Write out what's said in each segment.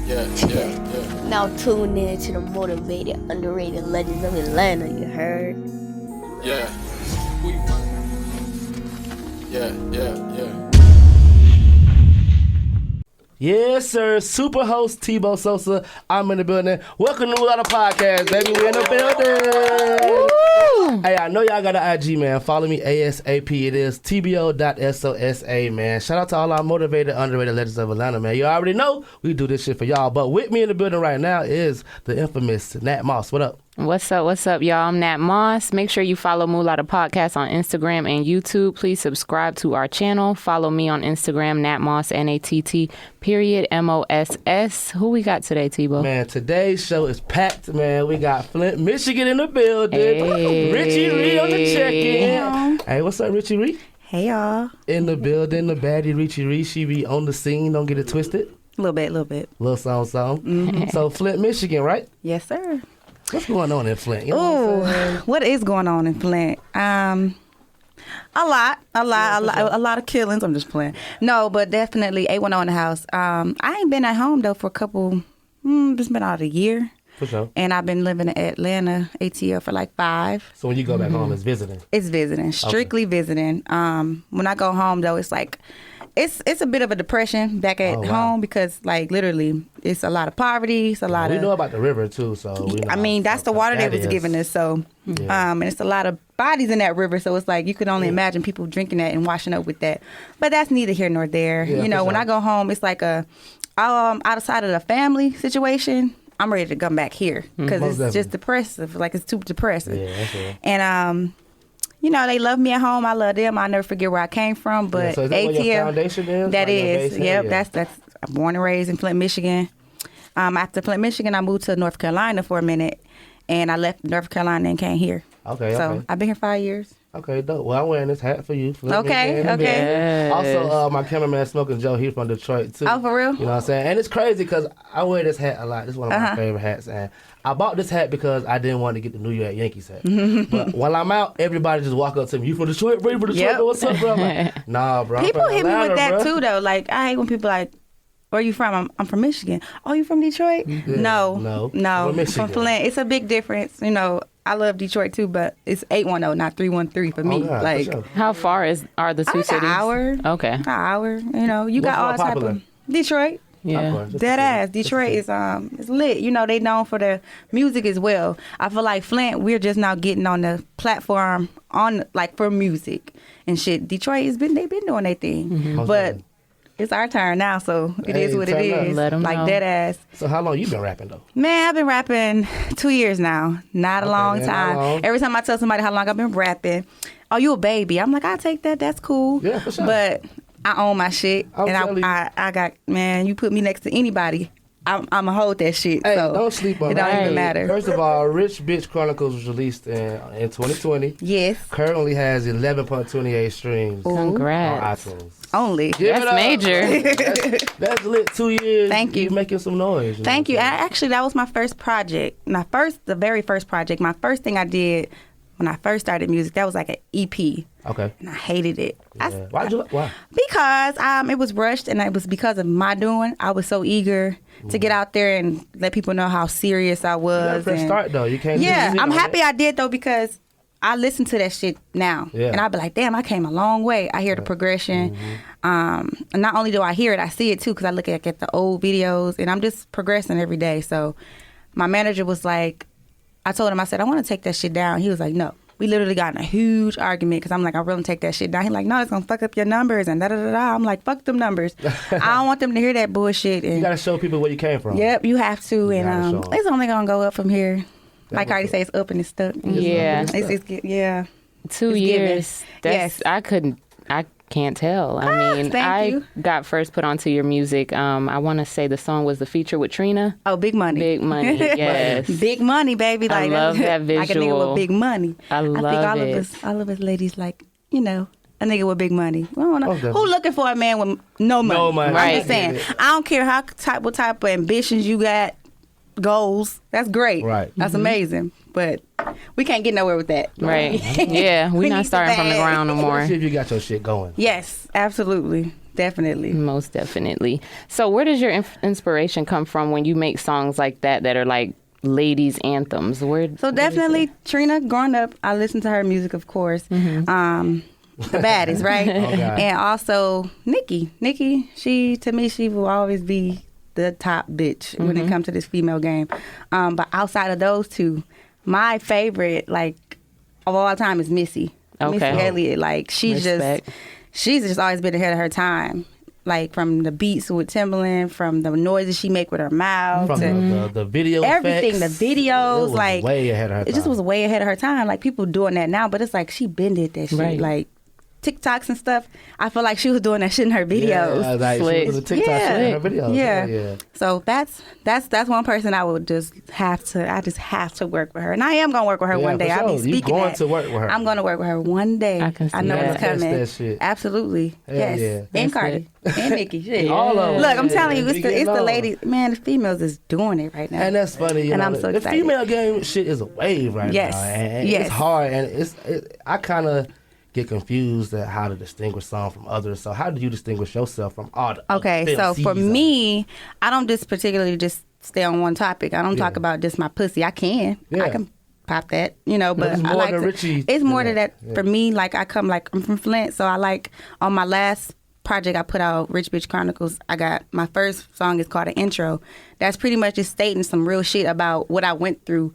Yeah. Now tune in to the motivated, underrated legends of Atlanta, you heard? Yeah. Yes, sir. Super host Tebow Sosa. I'm in the building. Welcome to Mula Podcast, baby. We're in the building. Hey, I know y'all got an IG, man. Follow me ASAP. It is tbo.sosa, man. Shout out to all our motivated, underrated legends of Atlanta, man. You already know we do this shit for y'all. But with me in the building right now is the infamous Nat Moss. What up? What's up, y'all? I'm Nat Moss. Make sure you follow Mula Podcast on Instagram and YouTube. Please subscribe to our channel. Follow me on Instagram, Nat Moss, NATT_MOSS. Who we got today, Tebow? Man, today's show is packed, man. We got Flint Michigan in the building. Hey. Richie Ree on the check-in. Hey, what's up, Richie Ree? Hey, y'all. In the building, the baddie Richie Ree. She be on the scene. Don't get it twisted. A little bit. Little song. Mm-hmm. So, Flint, Michigan, right? Yes, sir. What's going on in Flint? You know what is going on in Flint? A lot of killings. I'm just playing. No, but definitely 810 in the house. I ain't been at home though for a couple. It's been out a year. For sure. And I've been living in Atlanta, ATL, for like 5. So when you go back home, it's visiting? It's visiting, strictly visiting. When I go home though, it's like. It's a bit of a depression back at home because, like, literally, it's a lot of poverty. It's a lot of... We know about the river, too, so... We know that's the water they was giving us, so... and it's a lot of bodies in that river, so it's like you could only imagine people drinking that and washing up with that. But that's neither here nor there. Yeah, when I go home, it's like a... outside of the family situation, I'm ready to come back here because it's just depressive. Like, it's too depressive. Yeah, that's right. And, they love me at home. I love them. I'll never forget where I came from. But so is that ATL, where your foundation is? That is. Yep. Yeah. That's I'm born and raised in Flint, Michigan. After Flint, Michigan, I moved to North Carolina for a minute, and I left North Carolina and came here. Okay. I've been here 5 years. Okay, dope. Well, I'm wearing this hat for you. Flint Okay. Yes. Also, my cameraman Smoking Joe, he's from Detroit too. Oh, for real? You know what I'm saying? And it's crazy because I wear this hat a lot. This is one of my favorite hats, and I bought this hat because I didn't want to get the New York Yankees hat. But while I'm out, everybody just walk up to me. You from Detroit, bro? You from Detroit? Yep. What's up, bro? I'm like, nah, bro. People hit me Atlanta, with that bro. too, though. Like, I hate when people like, where you from? I'm from Michigan. Oh, you from Detroit? Yeah. No. From Michigan. From Flint. It's a big difference. I love Detroit too, but it's 810, not 313 for me. God, like, for sure. How far are the two like cities? an hour. Okay. An hour. You got all more type popular? of Detroit. Yeah. Dead ass. Detroit is it's lit. They known for their music as well. I feel like Flint, we're just now getting on the platform for music and shit. Detroit they've been doing their thing. But it's our turn now, so it is what it turn is. up. Let 'em know. Dead ass. So how long you been rapping though? Man, I've been rapping 2 years now. Not a long man, time. not long. Every time I tell somebody how long I've been rapping, oh, you a baby. I'm like, I'll take that. That's cool. Yeah, for sure. But I own my shit. I'm telling you. I got, man, you put me next to anybody, I'm going to hold that shit. Hey, so don't sleep on it. It don't that. even matter. First of all, Rich Bitch Chronicles was released in 2020. Yes. Currently has 11.28 streams on Congrats. iTunes. Only. Give it That's up. major. That's lit. 2 years. Thank you. You making some noise. Thank you. Actually, that was my first project. The very first project. My first thing I did when I first started music, that was like an EP. Okay. And I hated it. Yeah. Why? Because it was rushed, and it was because of my doing. I was so eager to get out there and let people know how serious I was. You got a fresh start though. You can't. Yeah, just sit I'm on happy it. I did though, because I listen to that shit now, and I be like, damn, I came a long way. I hear the progression, and not only do I hear it, I see it too, because I look at the old videos, and I'm just progressing every day. So my manager was like, I told him, I said, I want to take that shit down. He was like, no. We literally got in a huge argument because I'm like, I really take that shit down. He's like, no, it's going to fuck up your numbers and da-da-da-da. I'm like, fuck them numbers. I don't want them to hear that bullshit. And You got to show people where you came from. Yep, you have to. You gotta show 'em. It's only going to go up from here. Like I was already say, it's up and it's stuck. Yeah. Yeah. 2 It's years. given. That's, Yes. I can't tell. I mean, thank you. got first put onto your music. I want to say the song was the feature with Trina. Oh, Big Money. Big Money, yes. Big money, baby. I Like, love that Like a nigga visual. with big money. I love think all of us ladies like, a nigga with big money. I don't know. Most definitely. Who looking for a man with no money? No money. I'm Right. just saying. I don't care what type of ambitions you got, goals. That's great. Right. That's amazing. But we can't get nowhere with that. Right. Yeah, we're We not need starting some from the bag. ground no more. See if you got your shit going. Yes, absolutely. Definitely. Most definitely. So where does your inspiration come from when you make songs like that are like ladies anthems? So definitely Trina, growing up, I listened to her music, of course. The baddest, right? And also Nikki. She will always be the top bitch when it comes to this female game. But outside of those two, my favorite, like, of all time is Missy. Okay. Missy Elliott. Like, she's just always been ahead of her time. Like, from the beats with Timbaland, from the noises she make with her mouth, from the video everything, effects, the videos, it was like way ahead of her time. It just was way ahead of her time. Like, people doing that now, but it's like she been did that shit. Right. Like TikToks and stuff. I feel like she was doing that shit in her videos. Yeah, like she was a TikTok shit in her videos. Yeah. So that's one person I would just have to work with her, and I am gonna work with her one day. For I'll be sure. speaking. You going to work with her? I'm gonna work with her one day. I know it's coming. That shit. Absolutely. Hell yes. yeah. And Cardi and Nicki. Shit. All of them. Look, I'm telling you, We it's the getting on. ladies. Man, the females is doing it right now. And that's funny. And I'm so the excited. female game shit is a wave right Yes. now. And Yes. it's hard, and I kind of get confused at how to distinguish some from others. So how do you distinguish yourself from all the Okay, so for me, I don't just particularly just stay on one topic. I don't talk about just my pussy. I can pop that, but it's more I like than to, Richie. it's more than that. Yeah. For me, like I'm from Flint, so I like on my last project I put out, Rich Bitch Chronicles, I got my first song is called An Intro. That's pretty much just stating some real shit about what I went through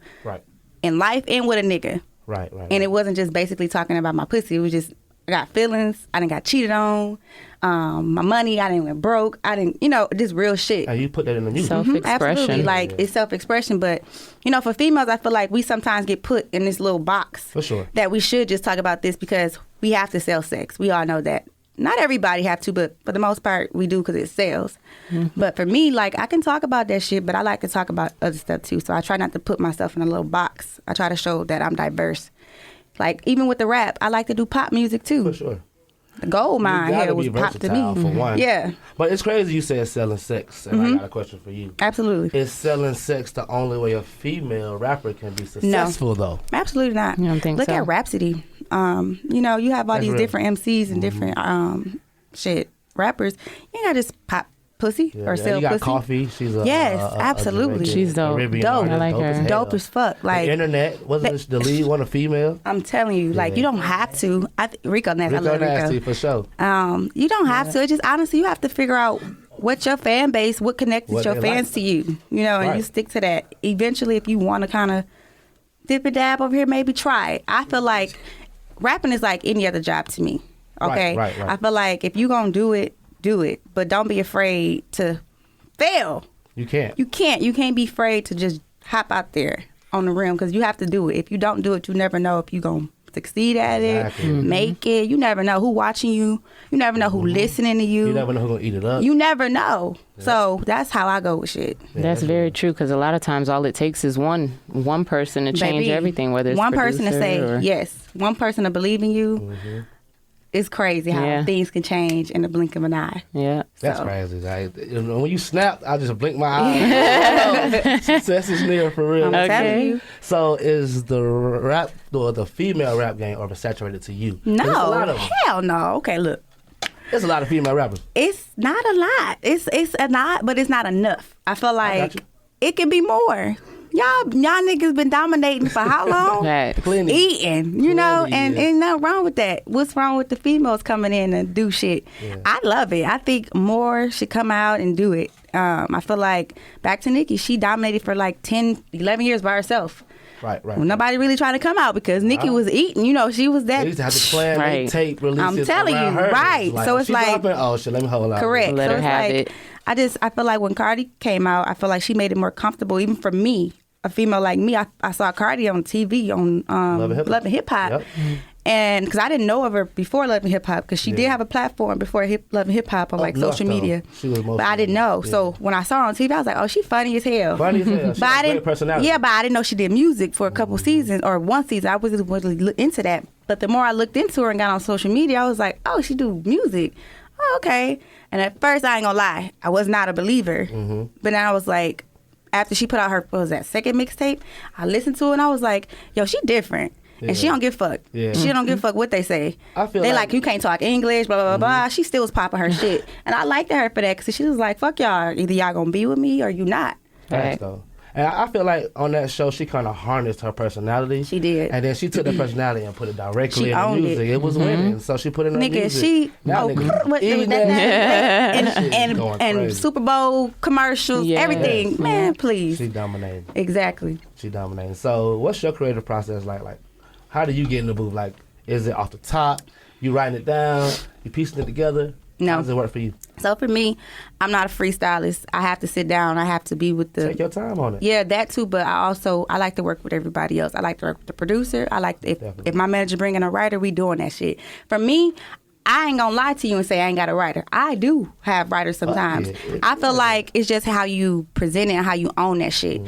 in life and with a nigga. Right. And it wasn't just basically talking about my pussy. It was just, I got feelings. I done got cheated on. My money, I done went broke. I didn't, just real shit. You put that in the music. Self-expression. Absolutely. Like, it's self-expression. But, for females, I feel like we sometimes get put in this little box. For sure. That we should just talk about this because we have to sell sex. We all know that. Not everybody have to, but for the most part, we do because it sells. But for me, like, I can talk about that shit, but I like to talk about other stuff too. So I try not to put myself in a little box. I try to show that I'm diverse. Like, even with the rap, I like to do pop music too. For sure. The gold mine here was pop to me. For one. Yeah. But it's crazy you said selling sex, and I got a question for you. Absolutely. Is selling sex the only way a female rapper can be successful, though? Absolutely not. You don't think Look so? at Rhapsody. You have all these different MCs and different rappers. You ain't got to just pop pussy or sell you got pussy. Coffee. She's absolutely. She's dope. Dope. I like her. Dope as fuck. Like, the internet, wasn't the lead one a female? I'm telling you, like, you don't have to. Rico Nasty. I love Nasty, Rico. for sure. You don't have to. It just, honestly, you have to figure out what your fan base, what connects your fans to you, and you stick to that. Eventually, if you want to kind of dip and dab over here, maybe try it. I feel like rapping is like any other job to me. Okay? Right. I feel like if you're going to do it. But don't be afraid to fail. You can't. You can't be afraid to just hop out there on the rim because you have to do it. If you don't do it, you never know if you're going to succeed at it, make it. You never know who watching you. You never know who listening to you. You never know who's going to eat it up. You never know. Yeah. So that's how I go with shit. Yeah, that's very true because a lot of times all it takes is one person to change everything, whether it's one person to say yes, one person to believe in you. It's crazy how things can change in the blink of an eye. Yeah. That's crazy. Like, when you snap, I just blink my eyes. Success is near for real. I'm telling you. So is the rap or the female rap game oversaturated to you? No. Hell no. Okay, look. There's a lot of female rappers. It's not a lot. It's a lot, but it's not enough. I feel like it can be more. Y'all niggas been dominating for how long? Plenty. Eating, and ain't nothing wrong with that. What's wrong with the females coming in and do shit? Yeah. I love it. I think more should come out and do it. I feel like, back to Nicki, she dominated for like 10, 11 years by herself. Right. Well, nobody really trying to come out because Nicki was eating. She was that. They used to have to plan tape releases. I'm telling you, right. Like, so it's like, let me hold out. Correct. Let her have it. I feel like when Cardi came out, I feel like she made it more comfortable, even for me, a female like me. I saw Cardi on TV on Love and Hip Hop. Yep. And because I didn't know of her before Love and Hip Hop, because she did have a platform before Love and Hip Hop on social media. She was but I didn't know. Yeah. So when I saw her on TV, I was like, oh, she funny as hell. Funny as hell. She has great personality. Yeah, but I didn't know she did music for a couple seasons or one season. I wasn't really into that. But the more I looked into her and got on social media, I was like, oh, she do music. Oh, okay. And at first, I ain't gonna lie, I was not a believer. But then I was like, after she put out her, second mixtape, I listened to it and I was like, yo, she different. and she don't give a fuck. Yeah. She don't give a fuck what they say. I feel they like you can't talk English, blah blah blah. She still was popping her shit, and I liked her for that because she was like, "Fuck y'all, either y'all gonna be with me or you not." Right. Though. And I feel like on that show, she kind of harnessed her personality. She did. And then she took the personality and put it directly She in the owned music. It was winning. So she put it in the music. And Super Bowl commercials, everything. Man, please. She dominated. Exactly. She dominated. So what's your creative process like? Like, how do you get in the booth? Like, is it off the top? You writing it down? You piecing it together? No. How does it work for you? So for me, I'm not a freestylist. I have to sit down. I have to be with the... Take your time on it. Yeah, that too, but I like to work with everybody else. I like to work with the producer. I like if my manager bringing a writer, we doing that shit. For me, I ain't gonna lie to you and say I ain't got a writer. I do have writers sometimes. I feel like it's just how you present it and how you own that shit.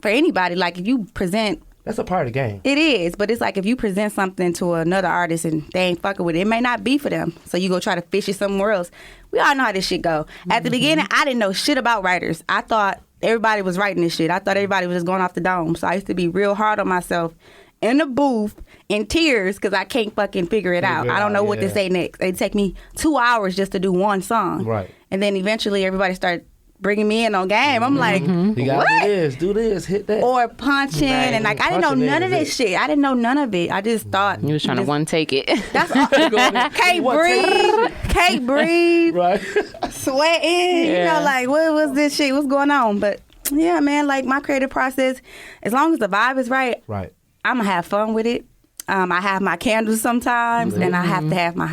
For anybody, like if you present... That's a part of the game. It is, but it's like if you present something to another artist and they ain't fucking with it, it may not be for them. So you go try to fish it somewhere else. We all know how this shit go. At the beginning, I didn't know shit about writers. I thought everybody was writing this shit. I thought everybody was just going off the dome. So I used to be real hard on myself in the booth in tears because I can't fucking figure it out. I don't know what to say next. It'd take me 2 hours just to do one song. Right. And then eventually everybody started bringing me in on game. I'm like, you gotta what? do this, hit that. Or punching, and like I didn't know none of this shit. I didn't know none of it. I just thought you was trying to one take it. That's all. Can't breathe, right? Sweating, you know, like what was this shit? What's going on? But yeah, man, like my creative process, as long as the vibe is right, I'm gonna have fun with it. I have my candles sometimes, and I have to have my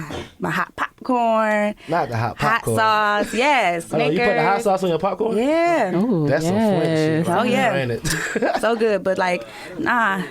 hot popcorn. Not the hot popcorn. Hot sauce, yes. Oh, you put the hot sauce on your popcorn? Yeah. Ooh, that's some Flint shit. Oh, yeah. So good, but like, nah.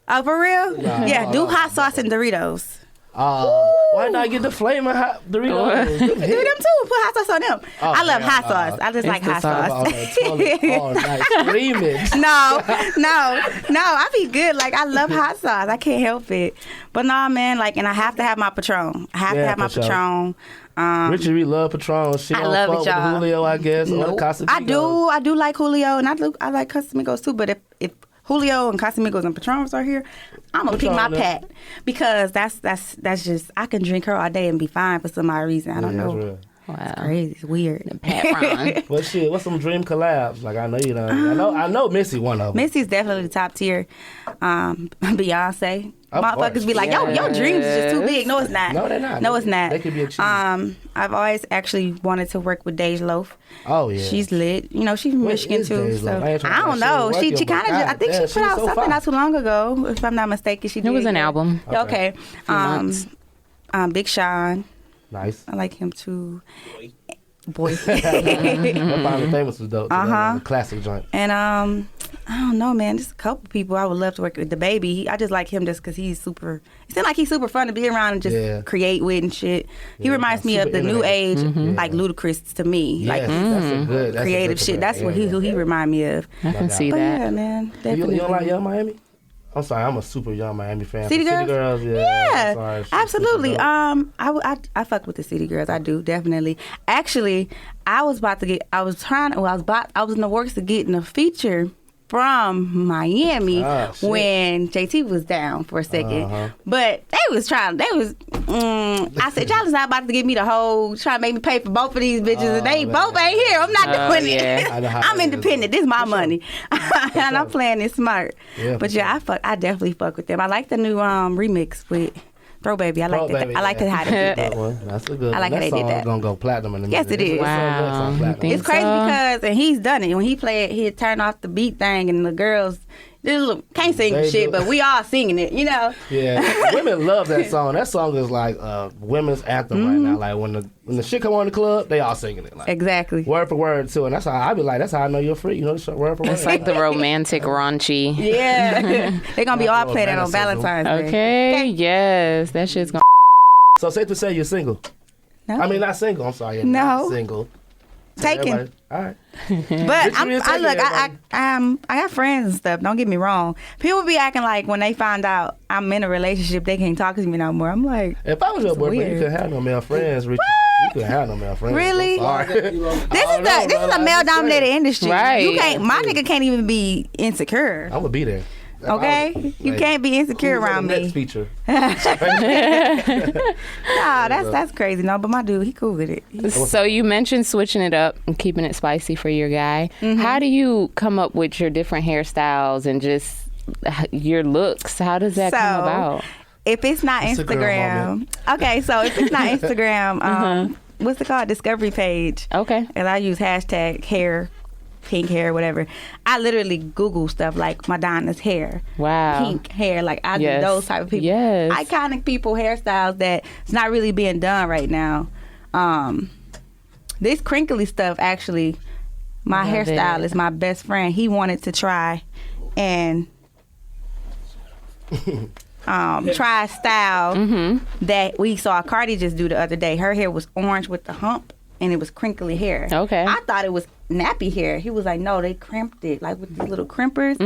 Oh, for real? Yeah, do hot sauce and Doritos. Why not get the flaming hot Doritos? Do them too. Put hot sauce on them. I love hot sauce. I just like hot sauce. All night screaming. No. I be good. Like I love hot sauce. I can't help it. But nah, man. Like, and I have to have my Patron. I have to have my Patron. Richie, we love Patron. She I love it, with y'all. Julio, I guess. Nope. Or Casamigos. I do like Julio, and I like Casamigos too. But if Julio and Casamigos and Patrons are here, I'm gonna pick my pack because that's just I can drink her all day and be fine for some odd reason. I don't know. Real. Wow. It's crazy. It's weird. Well, shit, what's some dream collabs? Like I know you know. I know Missy one of them. Missy's definitely the top tier. Beyonce. Motherfuckers be like, yo, your dreams is just too big. No, it's not. No, they're not. No, it's not. They could be achieved. I've always actually wanted to work with Dej Loaf. Oh yeah, she's lit. You know, she's from Michigan too. So I don't know. She kind of. I think she put out something not too long ago, if I'm not mistaken. It was an album. Okay. Big Sean. Nice. I like him too. Boy. That Famous was dope. Classic joint. And I don't know, man. Just a couple people I would love to work with. The Baby. I just like him just because he's super. It seems like he's super fun to be around and just create with and shit. He reminds me of the new age, like Ludacris to me. Yes, like that's creative shit. That's what who he remind me of. I can see that. Yeah, man. Definitely. You don't like Young Miami? I'm sorry, I'm a super Young Miami fan. City Girls, yeah. Sorry, absolutely. I fuck with the City Girls. I do definitely. Actually, I was in the works of getting a feature from Miami when JT was down for a second. But they was I said, y'all is not about to give me the whole, trying to make me pay for both of these bitches, and they both ain't here. I'm not doing it. I'm independent. This is my money. And I'm playing it smart. Yeah, but yeah, I definitely fuck with them. I like the new remix with Throw Baby. I like that. I like how they did that. That's a good. I like how they did that. Gonna go platinum in the Yes, it is. Wow. It's crazy because and he's done it. When he played, he'd turn off the beat thing, and the girls can't sing shit, but we all singing it. You know. Yeah, women love that song. That song is like women's anthem right now. Like when the shit come on the club, they all singing it. Like, exactly. Word for word too, and that's how I be like. That's how I know you're free. You know, word for word. It's like the romantic raunchy. Yeah, they're gonna be all playing that on Valentine's Day. Okay. Yes, that shit's gonna. So safe to say you're single. No. I mean, not single. I'm sorry. No. Not single. Taken. All right. But I got friends and stuff. Don't get me wrong. People be acting like when they find out I'm in a relationship, they can't talk to me no more. I'm like, if I was your boyfriend, you couldn't have no male friends, Richie. You couldn't have no male friends. Really? This is a male dominated industry. Right. My nigga can't even be insecure. I would be there. Okay, you can't be insecure around me. Next feature. Nah, that's crazy. No, but my dude, he cool with it. So you mentioned switching it up and keeping it spicy for your guy. How do you come up with your different hairstyles and just your looks? How does that come about? If it's not Instagram, okay. So if it's not Instagram, what's it called? Discovery page. Okay. And I use hashtag hair, pink hair, whatever. I literally Google stuff like Madonna's hair. Wow. Pink hair. Like I do those type of people. Yes. Iconic people, hairstyles that it's not really being done right now. This crinkly stuff actually, my hairstylist, my best friend, he wanted to try and try a style that we saw Cardi just do the other day. Her hair was orange with the hump and it was crinkly hair. Okay. I thought it was nappy hair. He was like, no, they crimped it, like with these little crimpers.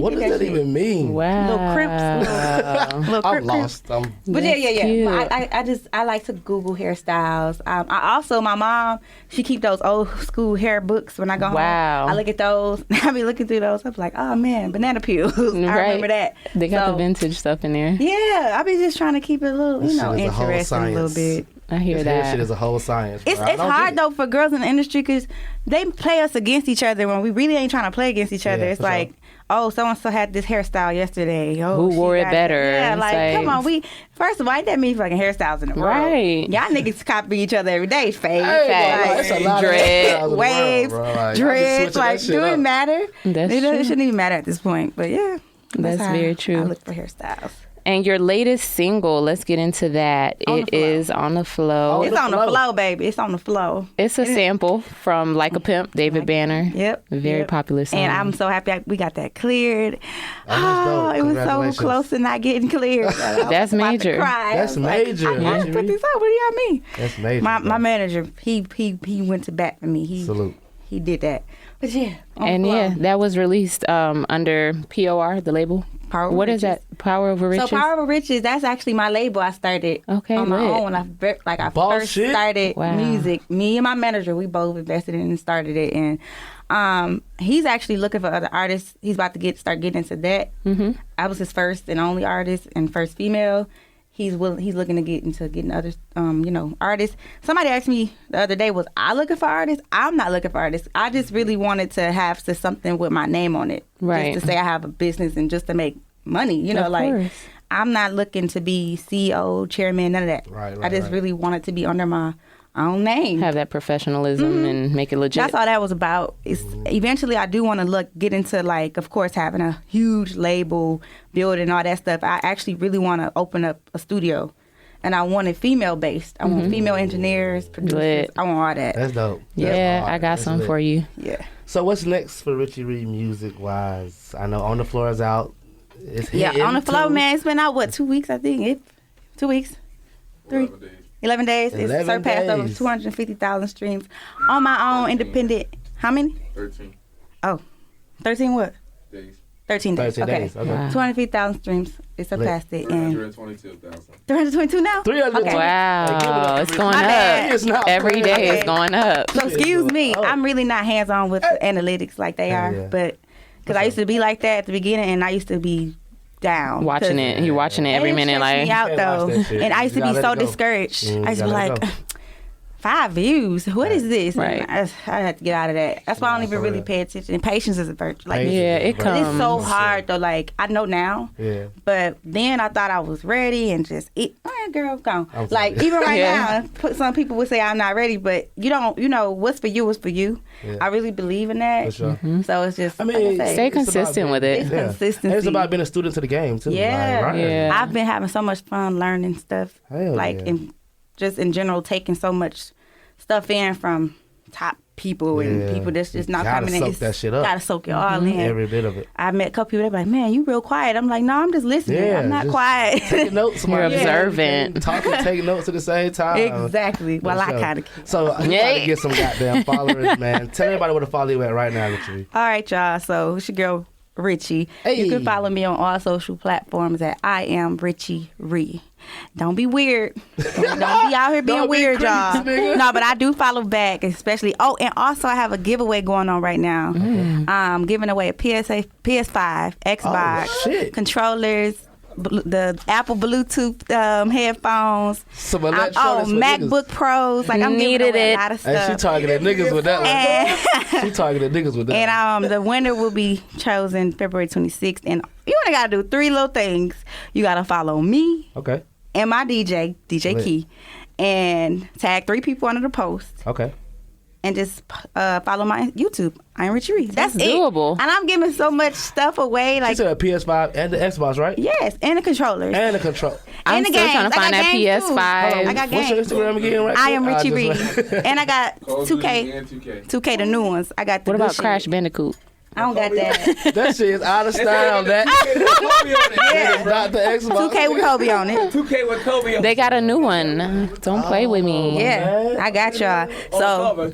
What does that even mean? Wow. Little crimps. Little I'm lost. But yeah. I like to Google hairstyles. I also, my mom, she keep those old school hair books when I go home. I look at those. I be looking through those. I'm like, oh man, banana peels. I remember that. They got the vintage stuff in there. Yeah, I be just trying to keep it a little, interesting a little bit. I hear that. Hair shit is a whole science. It's hard though for girls in the industry because they play us against each other when we really ain't trying to play against each other. It's like, oh, so and so had this hairstyle yesterday. Oh, who wore it better? Yeah, like come on, first of all, ain't that many fucking hairstyles in the world? Right. Y'all niggas copy each other every day. Fade, dread, waves, dreads. Like, do it matter? It shouldn't even matter at this point. But yeah, that's very true. I look for hairstyles. And your latest single, let's get into that. It is On the Flow. It's on the flow, baby. It's on the flow. It's a sample from Like a Pimp, David Banner. Yep. Very popular song. And I'm so happy we got that cleared. Oh, it was so close to not getting cleared. That's major. That's major. I gotta put this up. What do y'all mean? That's major. My manager, he went to bat for me. Salute. He did that. But yeah. That was released under P.4, the label. What is that? Power Over Riches? So Power Over Riches, that's actually my label I started on my own when I first started music. Me and my manager, we both invested in and started it. And he's actually looking for other artists. He's about to start getting into that. I was his first and only artist and first female. He's looking to get into getting other, artists. Somebody asked me the other day, was I looking for artists? I'm not looking for artists. I just really wanted to have something with my name on it. Right. Just to say I have a business and just to make money. Of course. I'm not looking to be CEO, chairman, none of that. Right, I just really wanted to be under my own name. Have that professionalism and make it legit. That's all that was about. Eventually I do want to get into of course, having a huge label, building all that stuff. I actually really want to open up a studio. And I want it female based. I want female engineers, producers. I want all that. That's dope. Yeah, I got some for you. Yeah. So what's next for Richie Reed music wise? I know On the Floor is out. On the Floor, man. It's been out 2 weeks, I think. 2 weeks? 3? 11 days. It's surpassed over 250,000 streams on my own independent. How many? 13. Oh, 13 what? Days. 13 days. 13 days. Okay. Wow. 250,000 streams. It surpassed it. 322,000. 322 now? 322. Wow, it's going up. Every day it's going up. So excuse me, I'm really not hands on with the analytics like they are, but because I used to be like that at the beginning, and I used to be down watching it. You watching it every minute, like me out though, and I used to be so discouraged. I used to be like, 5 views. What is this? Right. I had to get out of that. That's why I don't even really pay attention. And patience is a virtue. it comes. It's so hard though. Like I know now. Yeah. But then I thought I was ready and just eat. All right, girl, go. Like even right now, some people would say I'm not ready, but you don't. What's for you is for you. Yeah. I really believe in that. For sure. So it's just. Stay consistent with it. It's consistency. It's about being a student to the game too. Yeah. Yeah. I've been having so much fun learning stuff. And just in general, taking so much stuff in from top people and people that's just not coming in. Soak that shit up. Gotta soak it all in. Every bit of it. I met a couple people that be like, man, you real quiet. I'm like, no, I'm just listening. I'm not quiet. Taking notes. You're observant. Talking, taking notes at the same time. Exactly. Well, I kind of can. So you gotta get some goddamn followers, man. Tell everybody where to follow you at right now, Richie. All right, y'all. So it's your girl, Richie. Hey. You can follow me on all social platforms at I am Richie Ree. Don't be weird. Don't be out here being weird, y'all. No, but I do follow back, especially. Oh, and also I have a giveaway going on right now. Giving away a PS5, Xbox, controllers, the Apple Bluetooth headphones. Some electronics. MacBook Pros. Like I'm giving away a lot of stuff. And she targeted niggas with that one. She targeted niggas with that. And the winner will be chosen February 26th. And you only gotta do 3 little things. You gotta follow me. Okay. And my DJ Key, and tag 3 people under the post. Okay. And just follow my YouTube. I'm Richie. That's doable. And I'm giving so much stuff away. Like she said a PS5 and the Xbox, right? Yes, and the controllers. And the control. I'm still trying to find that PS5. I got games. What's your Instagram again? Right? I am Richie Reed. And I got 2K, the new ones. I got the What about shit. Crash Bandicoot? I don't got that. That shit is out of style. That is not the Xbox. 2K with Kobe on it. 2K with Kobe on it. They got a new one. Don't play with me. Yeah, I got y'all. So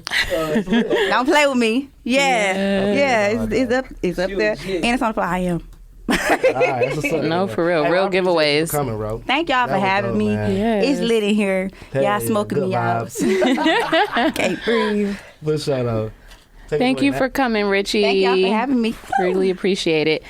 don't play with me. Yeah, it's up there, and it's on the I am. No, for real. Real giveaways. Coming, bro. Thank y'all for having me. Yes. It's lit in here. Y'all smoking me out. Can't breathe. But shout out. Thank you for coming, Richie. Thank y'all for having me. Really appreciate it.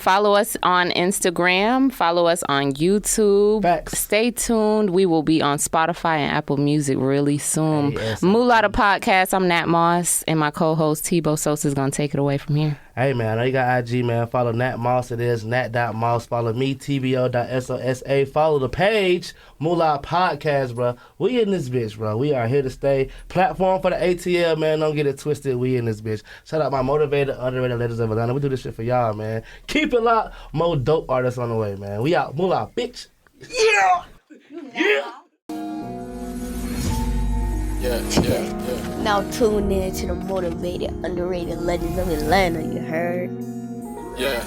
Follow us on Instagram. Follow us on YouTube. Facts. Stay tuned. We will be on Spotify and Apple Music really soon. Mula the podcast. I'm Nat Moss, and my co-host Tebow Sosa is going to take it away from here. Hey, man, I know you got IG, man. Follow Nat Moss. It is nat.moss. Follow me, tbo.sosa. Follow the page, Mula Podcast, bro. We in this bitch, bro. We are here to stay. Platform for the ATL, man. Don't get it twisted. We in this bitch. Shout out my motivated, underrated legends of Atlanta. We do this shit for y'all, man. Keep it locked. More dope artists on the way, man. We out. Mula, bitch. Yeah. Yeah. Now tune in to the motivated, underrated legends of Atlanta, you heard? Yeah.